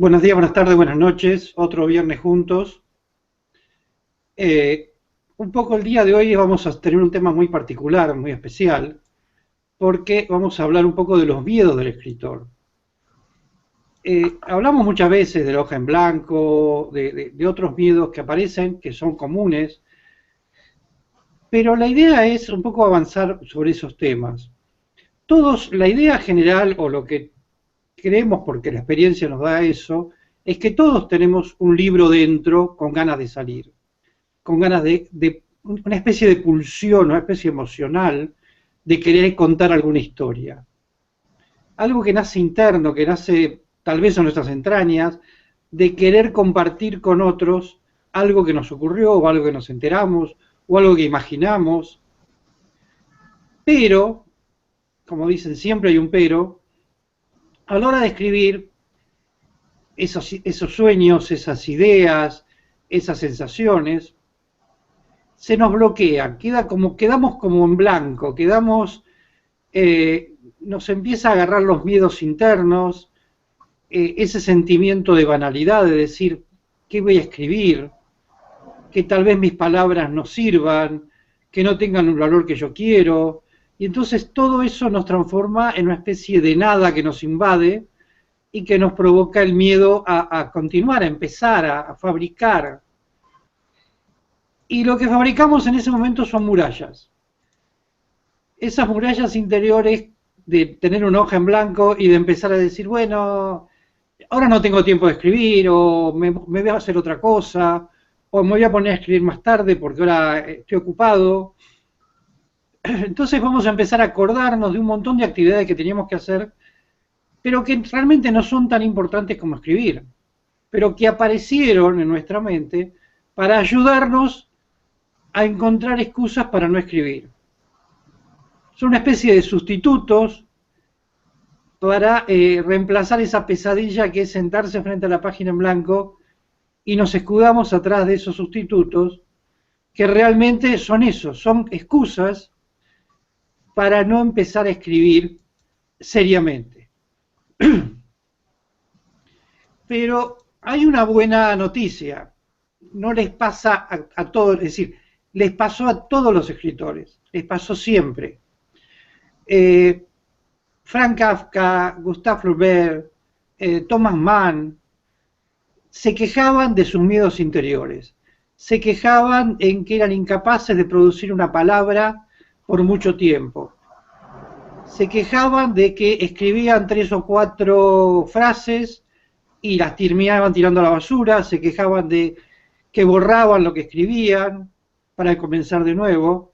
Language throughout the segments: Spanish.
Buenos días, buenas tardes, buenas noches. Otro viernes juntos. Eh, un poco el día de hoy vamos a tener un tema muy particular, muy especial, porque vamos a hablar un poco de los miedos del escritor. Hablamos muchas veces de la hoja en blanco, de otros miedos que aparecen, que son comunes, pero la idea es un poco avanzar sobre esos temas. Todos, la idea general o lo que creemos, porque la experiencia nos da eso, es que todos tenemos un libro dentro con ganas de salir, con ganas de una especie de pulsión, una especie emocional de querer contar alguna historia. Algo que nace interno, que nace tal vez en nuestras entrañas, de querer compartir con otros algo que nos ocurrió, o algo que nos enteramos, o algo que imaginamos. Pero, como dicen, siempre hay un pero, a la hora de escribir esos sueños, esas ideas, esas sensaciones, se nos bloquean, quedamos como en blanco, nos empieza a agarrar los miedos internos, ese sentimiento de banalidad, de decir, ¿qué voy a escribir? Que tal vez mis palabras no sirvan, que no tengan el valor que yo quiero, y entonces todo eso nos transforma en una especie de nada que nos invade y que nos provoca el miedo a continuar, a empezar, a fabricar. Y lo que fabricamos en ese momento son murallas. Esas murallas interiores de tener una hoja en blanco y de empezar a decir, bueno, ahora no tengo tiempo de escribir, o me voy a hacer otra cosa, o me voy a poner a escribir más tarde porque ahora estoy ocupado. Entonces vamos a empezar a acordarnos de un montón de actividades que teníamos que hacer, pero que realmente no son tan importantes como escribir, pero que aparecieron en nuestra mente para ayudarnos a encontrar excusas para no escribir. Son una especie de sustitutos para reemplazar esa pesadilla que es sentarse frente a la página en blanco y nos escudamos atrás de esos sustitutos que realmente son eso, son excusas para no empezar a escribir seriamente. Pero hay una buena noticia, no les pasa a todos, es decir, les pasó a todos los escritores, les pasó siempre. Frank Kafka, Gustave Flaubert, Thomas Mann, se quejaban de sus miedos interiores, se quejaban en que eran incapaces de producir una palabra por mucho tiempo, se quejaban de que escribían 3 o 4 frases y las terminaban tirando a la basura, se quejaban de que borraban lo que escribían para comenzar de nuevo,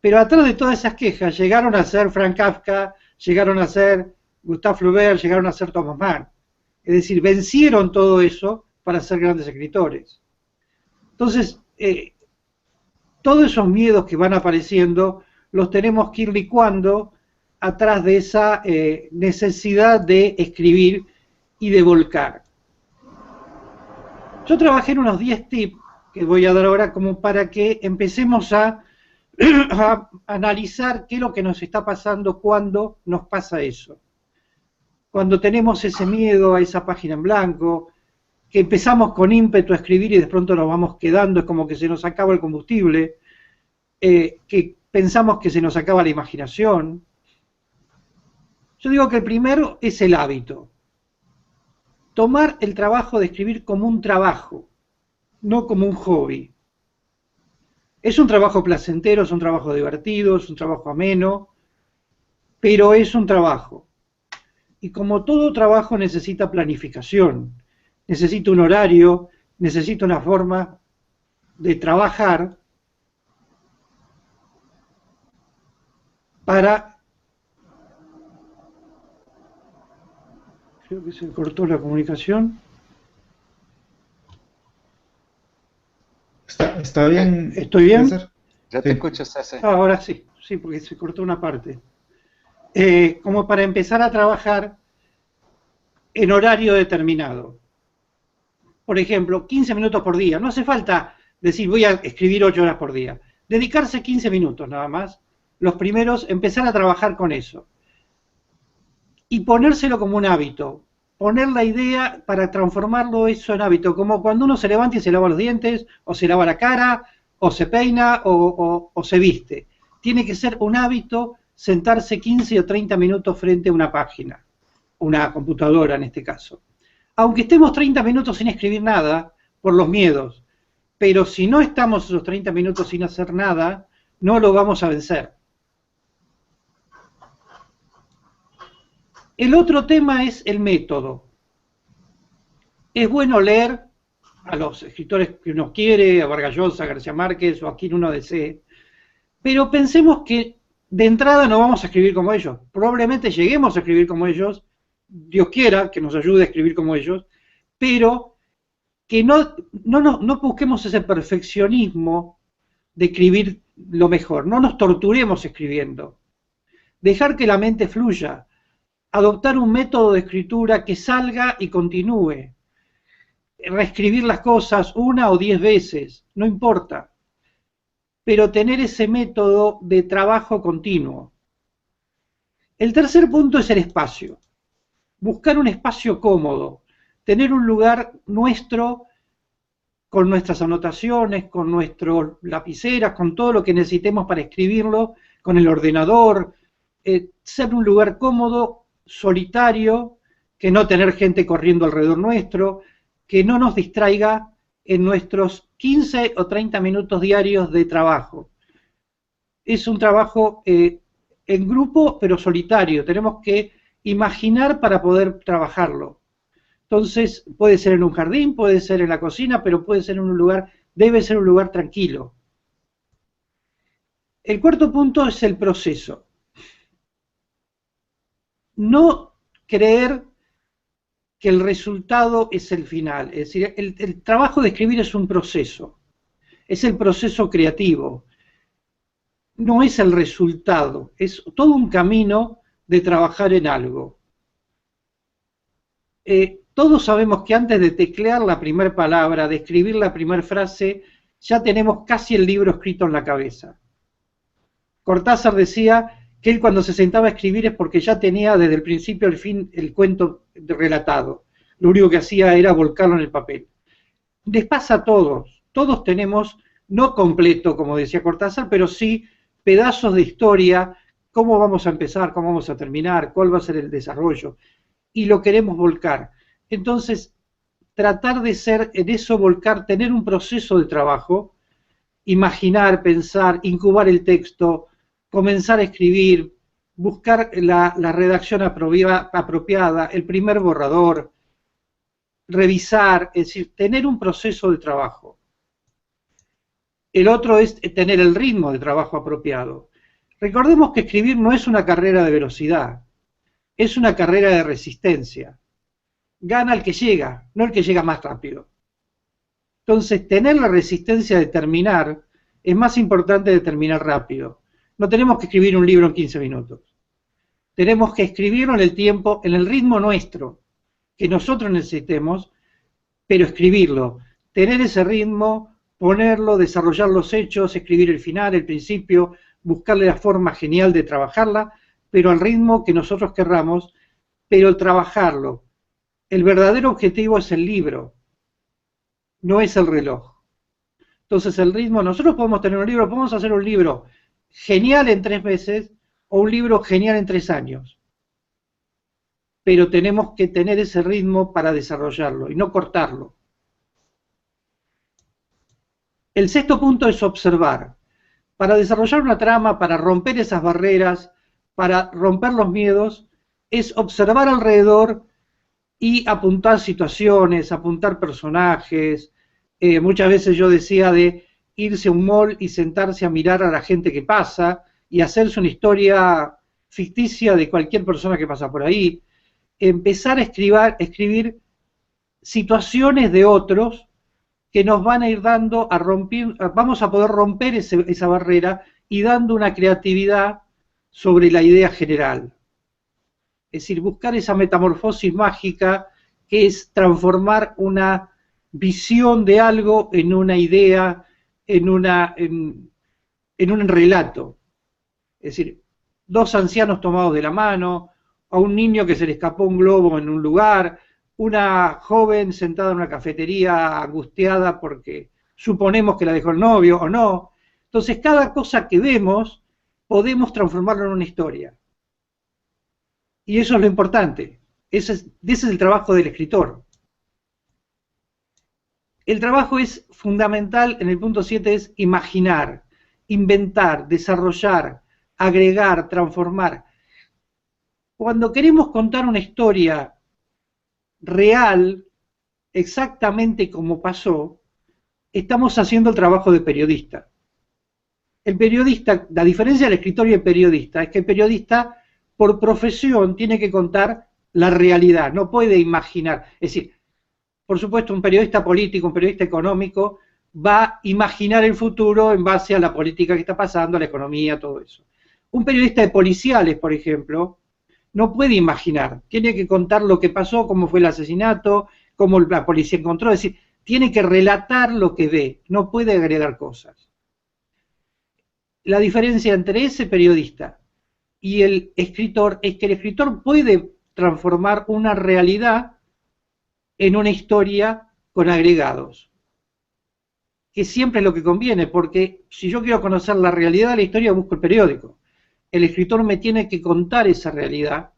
pero atrás de todas esas quejas llegaron a ser Frank Kafka, llegaron a ser Gustave Flaubert, llegaron a ser Thomas Mann. Es decir, vencieron todo eso para ser grandes escritores. Entonces, todos esos miedos que van apareciendo los tenemos que ir licuando atrás de esa necesidad de escribir y de volcar. Yo trabajé en unos 10 tips que voy a dar ahora como para que empecemos a analizar qué es lo que nos está pasando cuando nos pasa eso. Cuando tenemos ese miedo a esa página en blanco, que empezamos con ímpetu a escribir y de pronto nos vamos quedando, es como que se nos acaba el combustible, que pensamos que se nos acaba la imaginación. Yo digo que el primero es el hábito. Tomar el trabajo de escribir como un trabajo, no como un hobby. Es un trabajo placentero, es un trabajo divertido, es un trabajo ameno, pero es un trabajo. Y como todo trabajo necesita planificación, necesita un horario, necesita una forma de trabajar para... Creo que se cortó la comunicación. ¿Está bien, ¿Estoy bien? César? Ya te Sí. escucho, César. Ahora sí, sí, porque se cortó una parte. Como para empezar a trabajar en horario determinado. Por ejemplo, 15 minutos por día. No hace falta decir voy a escribir 8 horas por día. Dedicarse 15 minutos nada más. Los primeros, empezar a trabajar con eso. Y ponérselo como un hábito. poner la idea para transformarlo eso en hábito, como cuando uno se levanta y se lava los dientes, o se lava la cara, o se peina, o se viste. Tiene que ser un hábito sentarse 15 o 30 minutos frente a una página, una computadora en este caso. Aunque estemos 30 minutos sin escribir nada, por los miedos, pero si no estamos esos 30 minutos sin hacer nada, no lo vamos a vencer. El otro tema es el método. Es bueno leer a los escritores que uno quiere, a Vargas Llosa, a García Márquez o a quien uno desee, pero pensemos que de entrada no vamos a escribir como ellos. Probablemente lleguemos a escribir como ellos, Dios quiera que nos ayude a escribir como ellos, pero que no busquemos ese perfeccionismo de escribir lo mejor, no nos torturemos escribiendo. Dejar que la mente fluya, adoptar un método de escritura que salga y continúe, reescribir las cosas 1 o 10 veces, no importa, pero tener ese método de trabajo continuo. El tercer punto es el espacio. Buscar un espacio cómodo, tener un lugar nuestro con nuestras anotaciones, con nuestras lapiceras, con todo lo que necesitemos para escribirlo, con el ordenador, ser un lugar cómodo, solitario, que no tener gente corriendo alrededor nuestro, que no nos distraiga en nuestros 15 o 30 minutos diarios de trabajo. Es un trabajo en grupo, pero solitario. Tenemos que imaginar para poder trabajarlo. Entonces, puede ser en un jardín, puede ser en la cocina, pero puede ser en un lugar, debe ser un lugar tranquilo. El cuarto punto es el proceso. No creer que el resultado es el final. Es decir, el trabajo de escribir es un proceso. Es el proceso creativo. No es el resultado. Es todo un camino de trabajar en algo. Todos sabemos que antes de teclear la primera palabra, de escribir la primera frase, ya tenemos casi el libro escrito en la cabeza. Cortázar decía que él cuando se sentaba a escribir es porque ya tenía desde el principio al fin el cuento relatado. Lo único que hacía era volcarlo en el papel. Les pasa a todos. Todos tenemos, no completo, como decía Cortázar, pero sí pedazos de historia, cómo vamos a empezar, cómo vamos a terminar, cuál va a ser el desarrollo. Y lo queremos volcar. Entonces, tratar de ser en eso, volcar, tener un proceso de trabajo, imaginar, pensar, incubar el texto, comenzar a escribir, buscar la redacción apropiada, el primer borrador, revisar, es decir, tener un proceso de trabajo. El otro es tener el ritmo de trabajo apropiado. Recordemos que escribir no es una carrera de velocidad, es una carrera de resistencia. Gana el que llega, no el que llega más rápido. Entonces, tener la resistencia de terminar es más importante de terminar rápido. No tenemos que escribir un libro en 15 minutos. Tenemos que escribirlo en el tiempo, en el ritmo nuestro, que nosotros necesitemos, pero escribirlo. Tener ese ritmo, ponerlo, desarrollar los hechos, escribir el final, el principio, buscarle la forma genial de trabajarla, pero al ritmo que nosotros querramos, pero el trabajarlo. El verdadero objetivo es el libro, no es el reloj. Entonces el ritmo, nosotros podemos tener un libro, podemos hacer un libro genial en 3 meses o un libro genial en 3 años. Pero tenemos que tener ese ritmo para desarrollarlo y no cortarlo. El sexto punto es observar. Para desarrollar una trama, para romper esas barreras, para romper los miedos, es observar alrededor y apuntar situaciones, apuntar personajes. Muchas veces yo decía de irse a un mall y sentarse a mirar a la gente que pasa y hacerse una historia ficticia de cualquier persona que pasa por ahí. Empezar a escribir situaciones de otros que nos van a ir dando a romper, vamos a poder romper esa barrera y dando una creatividad sobre la idea general. Es decir, buscar esa metamorfosis mágica que es transformar una visión de algo en una idea, en un relato. Es decir, 2 ancianos tomados de la mano, a un niño que se le escapó un globo en un lugar, una joven sentada en una cafetería angustiada porque suponemos que la dejó el novio o no. Entonces, cada cosa que vemos podemos transformarlo en una historia. Y eso es lo importante. Ese es el trabajo del escritor. El trabajo es fundamental, en el punto 7 es imaginar, inventar, desarrollar, agregar, transformar. Cuando queremos contar una historia real, exactamente como pasó, estamos haciendo el trabajo de periodista. El periodista, la diferencia del escritor y el periodista, es que el periodista, por profesión, tiene que contar la realidad, no puede imaginar. Es decir, por supuesto, un periodista político, un periodista económico, va a imaginar el futuro en base a la política que está pasando, a la economía, todo eso. Un periodista de policiales, por ejemplo, no puede imaginar, tiene que contar lo que pasó, cómo fue el asesinato, cómo la policía encontró, es decir, tiene que relatar lo que ve, no puede agregar cosas. La diferencia entre ese periodista y el escritor es que el escritor puede transformar una realidad en una historia con agregados, que siempre es lo que conviene, porque si yo quiero conocer la realidad de la historia, busco el periódico. El escritor me tiene que contar esa realidad.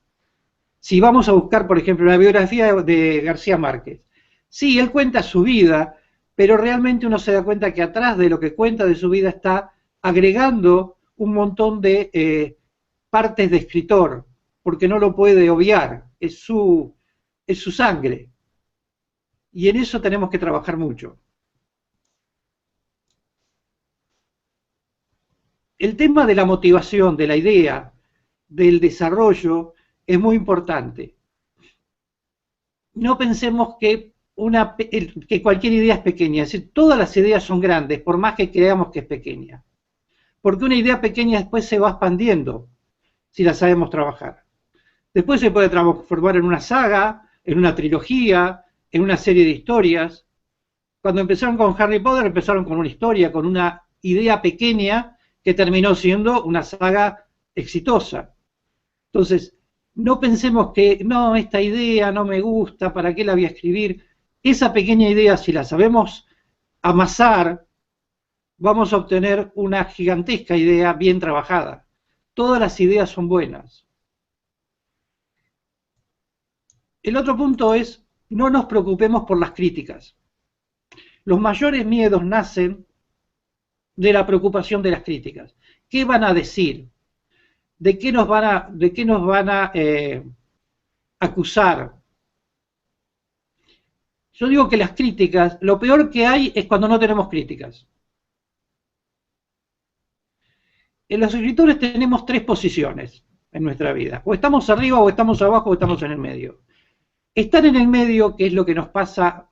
Si vamos a buscar, por ejemplo, la biografía de García Márquez, sí, él cuenta su vida, pero realmente uno se da cuenta que atrás de lo que cuenta de su vida está agregando un montón de partes de escritor, porque no lo puede obviar, es su sangre. Y en eso tenemos que trabajar mucho. El tema de la motivación, de la idea, del desarrollo, es muy importante. No pensemos que cualquier idea es pequeña, es decir, todas las ideas son grandes, por más que creamos que es pequeña. Porque una idea pequeña después se va expandiendo, si la sabemos trabajar. Después se puede transformar en una saga, en una trilogía, en una serie de historias. Cuando empezaron con Harry Potter, empezaron con una historia, con una idea pequeña que terminó siendo una saga exitosa. Entonces, no pensemos que, no, esta idea no me gusta, ¿para qué la voy a escribir? Esa pequeña idea, si la sabemos amasar, vamos a obtener una gigantesca idea bien trabajada. Todas las ideas son buenas. El otro punto es, no nos preocupemos por las críticas. Los mayores miedos nacen de la preocupación de las críticas. ¿Qué van a decir? ¿De qué nos van a acusar? Yo digo que las críticas, lo peor que hay es cuando no tenemos críticas. En los escritores tenemos tres posiciones en nuestra vida. O estamos arriba, o estamos abajo, o estamos en el medio. Estar en el medio, que es lo que nos pasa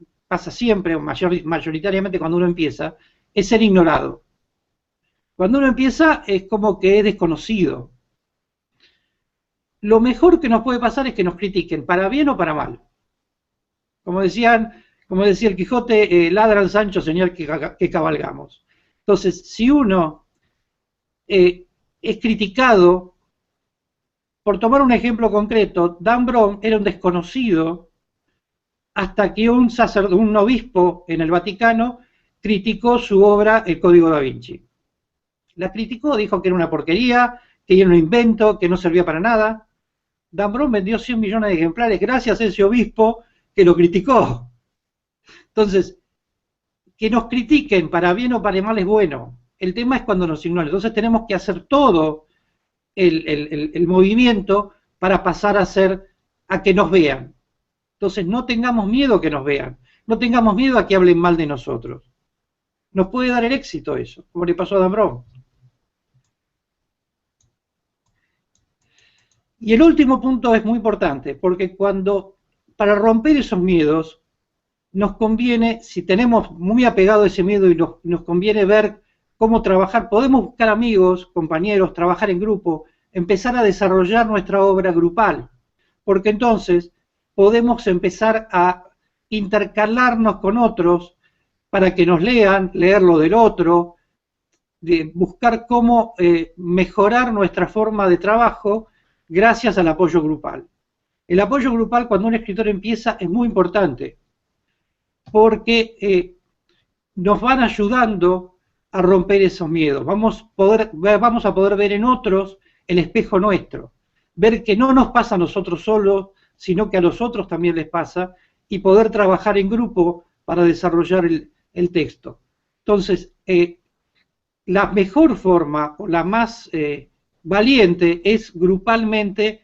siempre, o mayoritariamente cuando uno empieza, es ser ignorado. Cuando uno empieza es como que es desconocido. Lo mejor que nos puede pasar es que nos critiquen, para bien o para mal. Como decía el Quijote, ladran Sancho, señor, que cabalgamos. Entonces, si uno es criticado, por tomar un ejemplo concreto, Dan Brown era un desconocido hasta que un obispo en el Vaticano criticó su obra El Código da Vinci. La criticó, dijo que era una porquería, que era un invento, que no servía para nada. Dan Brown vendió 100 millones de ejemplares gracias a ese obispo que lo criticó. Entonces, que nos critiquen para bien o para mal es bueno. El tema es cuando nos ignoran. Entonces tenemos que hacer todo el movimiento para pasar a que nos vean. Entonces no tengamos miedo que nos vean. No tengamos miedo a que hablen mal de nosotros. Nos puede dar el éxito eso, como le pasó a Dan Brown. Y el último punto es muy importante, porque para romper esos miedos, nos conviene, si tenemos muy apegado ese miedo y nos conviene ver cómo trabajar, podemos buscar amigos, compañeros, trabajar en grupo, empezar a desarrollar nuestra obra grupal, porque entonces podemos empezar a intercalarnos con otros para que nos lean, leer lo del otro, buscar cómo mejorar nuestra forma de trabajo gracias al apoyo grupal. El apoyo grupal cuando un escritor empieza es muy importante, porque nos van ayudando a romper esos miedos. Vamos a poder ver en otros el espejo nuestro, ver que no nos pasa a nosotros solos, sino que a los otros también les pasa, y poder trabajar en grupo para desarrollar el texto. Entonces, la mejor forma, o la más valiente, es grupalmente